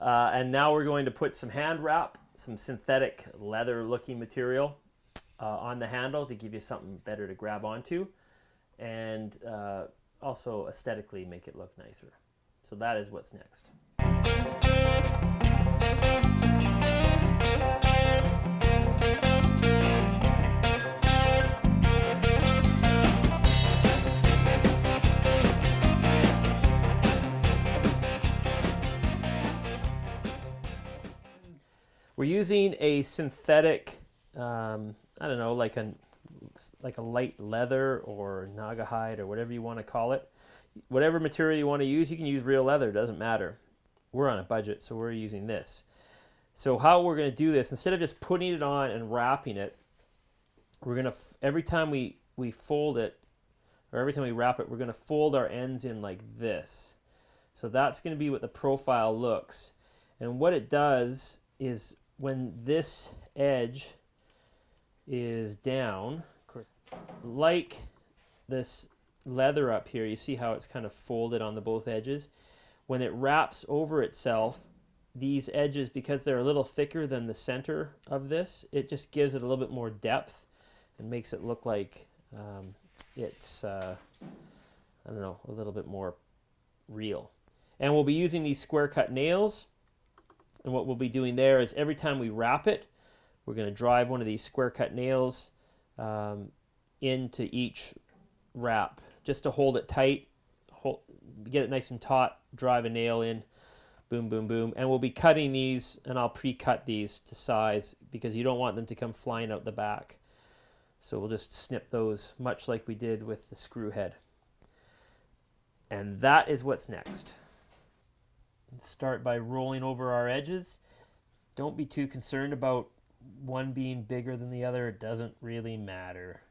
And now we're going to put some hand wrap, some synthetic leather looking material on the handle to give you something better to grab onto, and also aesthetically make it look nicer. So that is what's next. We're using a synthetic, I don't know, like a light leather or naga hide or whatever you want to call it. Whatever material you want to use, you can use real leather, doesn't matter. We're on a budget, so we're using this. So how we're going to do this, instead of just putting it on and wrapping it, we're going to, every time we fold it, or every time we wrap it, we're going to fold our ends in like this. So that's going to be what the profile looks. And what it does is when this edge is down, of course, like this leather up here, you see how it's kind of folded on the both edges. When it wraps over itself, these edges, because they're a little thicker than the center of this, it just gives it a little bit more depth and makes it look like it's, I don't know, a little bit more real. And we'll be using these square cut nails. And what we'll be doing there is every time we wrap it, we're going to drive one of these square cut nails into each wrap just to hold it tight, get it nice and taut, drive a nail in, boom, boom, boom. And we'll be cutting these, and I'll pre-cut these to size because you don't want them to come flying out the back. So we'll just snip those much like we did with the screw head. And that is what's next. Start by rolling over our edges. Don't be too concerned about one being bigger than the other. It doesn't really matter.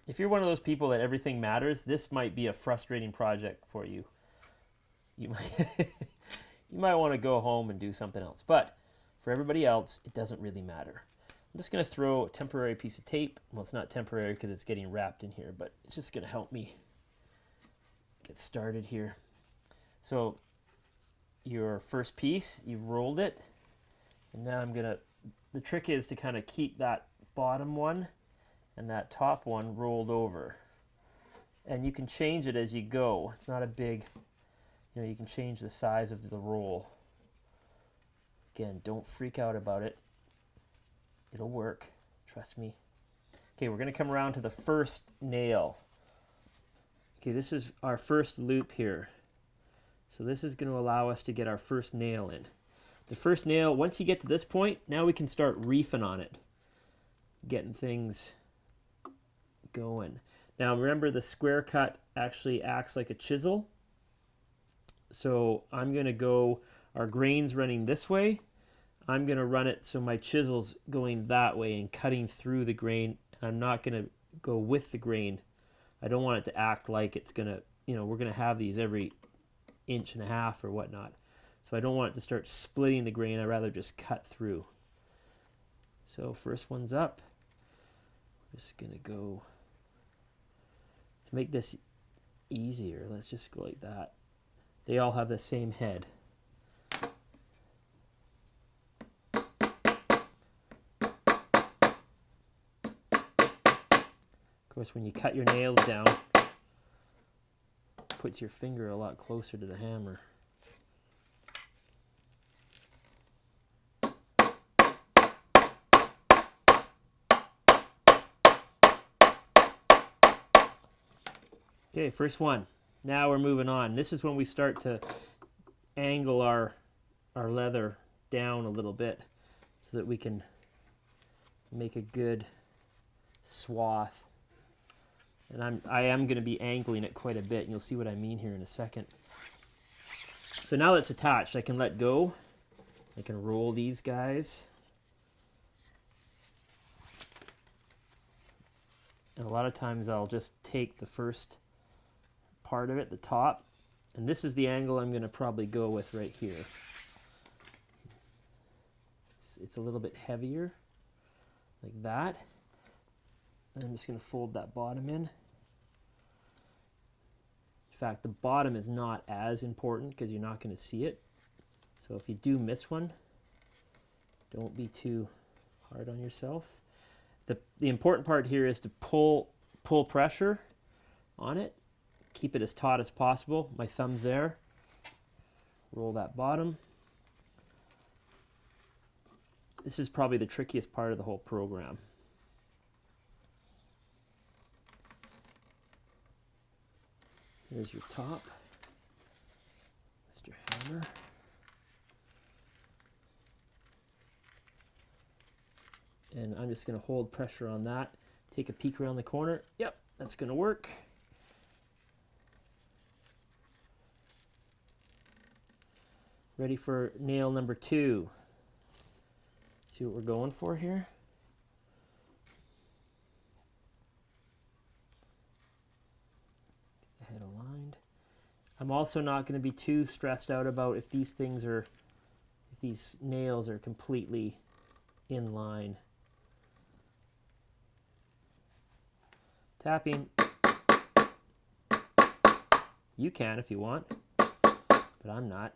If you're one of those people that everything matters, this might be a frustrating project for you. You might want to go home and do something else. But for everybody else, it doesn't really matter. I'm just going to throw a temporary piece of tape. Well, it's not temporary because it's getting wrapped in here, but it's just going to help me get started here. So your first piece, you've rolled it, and now the trick is to kind of keep that bottom one and that top one rolled over, and you can change it as you go. It's not a big, you can change the size of the roll. Again, don't freak out about it. It'll work, trust me. Okay, we're going to come around to the first nail. Okay, this is our first loop here. So this is going to allow us to get our first nail in. The first nail, once you get to this point, now we can start reefing on it, getting things going. Now remember, the square cut actually acts like a chisel. So I'm going to go, our grain's running this way. I'm going to run it so my chisel's going that way and cutting through the grain. I'm not going to go with the grain. I don't want it to act like it's going to, we're going to have these every inch and a half or whatnot. So I don't want it to start splitting the grain. I'd rather just cut through. So first one's up. I'm just going to go, to make this easier, let's just go like that. They all have the same head. Of course, when you cut your nails down, it puts your finger a lot closer to the hammer. Okay, first one. Now we're moving on. This is when we start to angle our leather down a little bit so that we can make a good swath. And I am going to be angling it quite a bit, and you'll see what I mean here in a second. So now that it's attached, I can let go. I can roll these guys. And a lot of times I'll just take the first part of it, the top, and this is the angle I'm going to probably go with right here. It's a little bit heavier, like that. And I'm just going to fold that bottom in. In fact, the bottom is not as important because you're not going to see it. So if you do miss one, don't be too hard on yourself. The important part here is to pull pressure on it. Keep it as taut as possible. My thumb's there. Roll that bottom. This is probably the trickiest part of the whole program. Here's your top, Mr. Hammer. And I'm just going to hold pressure on that. Take a peek around the corner. Yep, that's going to work. Ready for nail number 2. See what we're going for here? Get the head aligned. I'm also not going to be too stressed out about if these nails are completely in line. Tapping. You can if you want, but I'm not.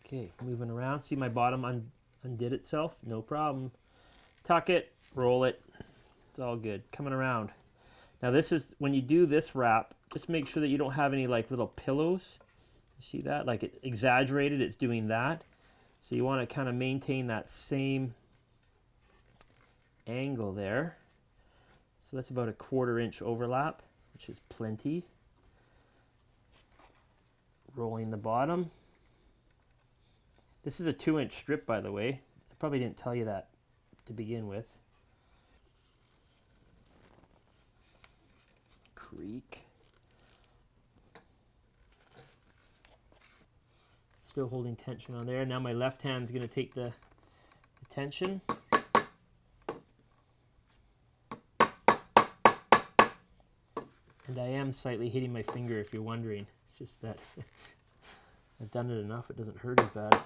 Okay, moving around. See my bottom undid itself? No problem. Tuck it, roll it. It's all good. Coming around. Now this is, when you do this wrap, just make sure that you don't have any like little pillows. You see that? Like it exaggerated, it's doing that. So you want to kind of maintain that same angle there. So that's about a 1/4 inch overlap, which is plenty. Rolling the bottom. This is a 2-inch strip, by the way. I probably didn't tell you that to begin with. Creak. Still holding tension on there. Now my left hand's going to take the tension. And I am slightly hitting my finger, if you're wondering. It's just that I've done it enough, it doesn't hurt as bad.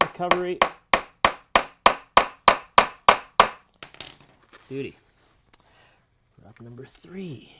Recovery. Beauty. Wrap number 3.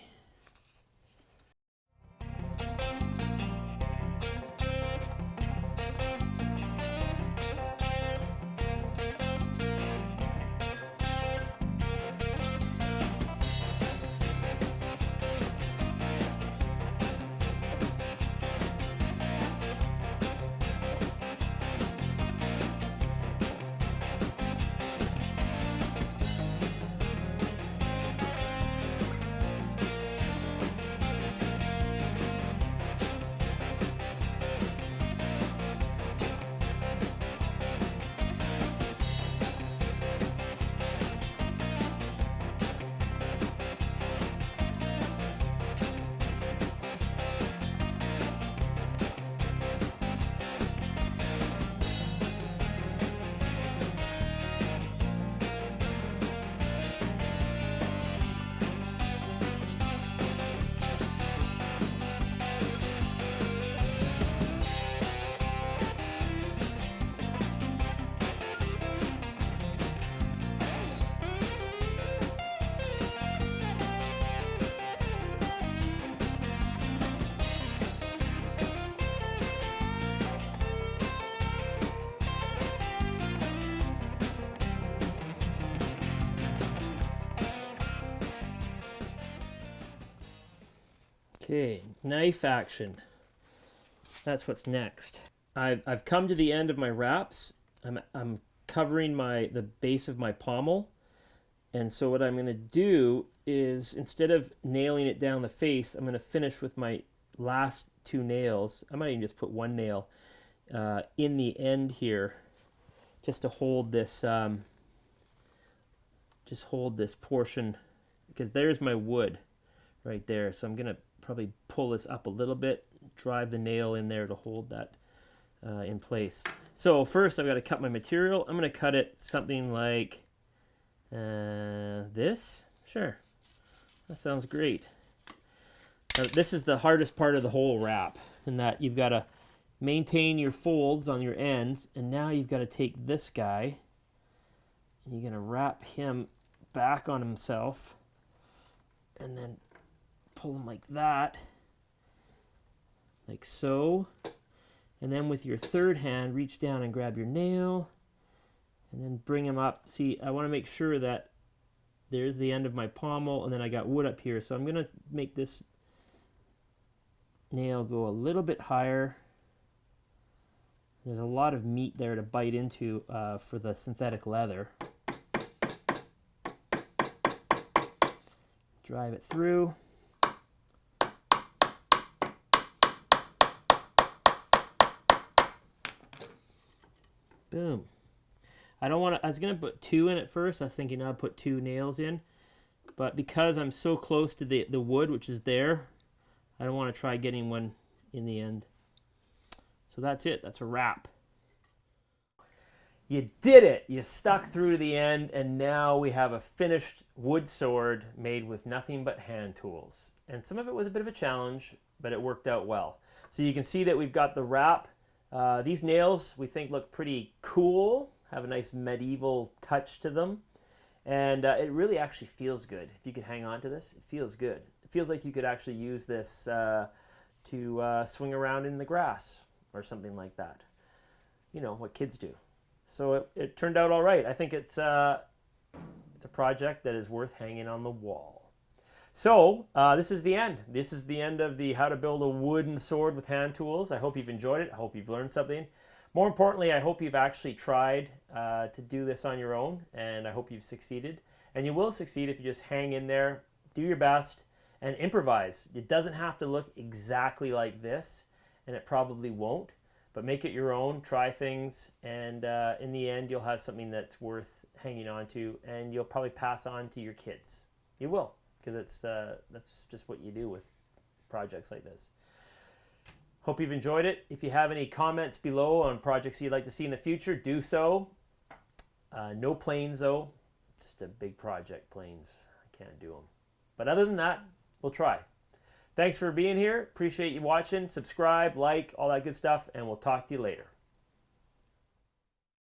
Okay, knife action. That's what's next. I've come to the end of my wraps. I'm covering the base of my pommel. And so what I'm going to do is, instead of nailing it down the face, I'm going to finish with my last 2 nails. I might even just put 1 nail in the end here, just to hold this portion, because there's my wood right there. So I'm going to probably pull this up a little bit, drive the nail in there to hold that in place. So first I've got to cut my material. I'm going to cut it something like this. Sure, that sounds great. Now, this is the hardest part of the whole wrap, in that you've got to maintain your folds on your ends, and now you've got to take this guy You're going to wrap him back on himself and then pull him like that, like so. And then with your third hand, reach down and grab your nail and then bring him up. See, I want to make sure that there's the end of my pommel and then I got wood up here. So I'm going to make this nail go a little bit higher. There's a lot of meat there to bite into for the synthetic leather. Drive it through. Boom. I don't want to, I was going to put 2 in at first. I was thinking I'd put 2 nails in. But because I'm so close to the wood, which is there, I don't want to try getting one in the end. So that's it. That's a wrap. You did it. You stuck through to the end, and now we have a finished wood sword made with nothing but hand tools. And some of it was a bit of a challenge, but it worked out well. So you can see that we've got the wrap. These nails we think look pretty cool, have a nice medieval touch to them. And it really actually feels good. If you could hang on to this, it feels good. It feels like you could actually use this to swing around in the grass or something like that. You know, what kids do. So it turned out all right. I think it's a project that is worth hanging on the wall. So this is the end. This is the end of the how to build a wooden sword with hand tools. I hope you've enjoyed it. I hope you've learned something. More importantly, I hope you've actually tried to do this on your own, and I hope you've succeeded. And you will succeed if you just hang in there, do your best, and improvise. It doesn't have to look exactly like this, and it probably won't, but make it your own, try things, and in the end, you'll have something that's worth hanging on to, and you'll probably pass on to your kids. You will, because that's just what you do with projects like this. Hope you've enjoyed it. If you have any comments below on projects you'd like to see in the future, do so. No planes though, just a big project, planes. I can't do them. But other than that, we'll try. Thanks for being here. Appreciate you watching. Subscribe, like, all that good stuff, and we'll talk to you later.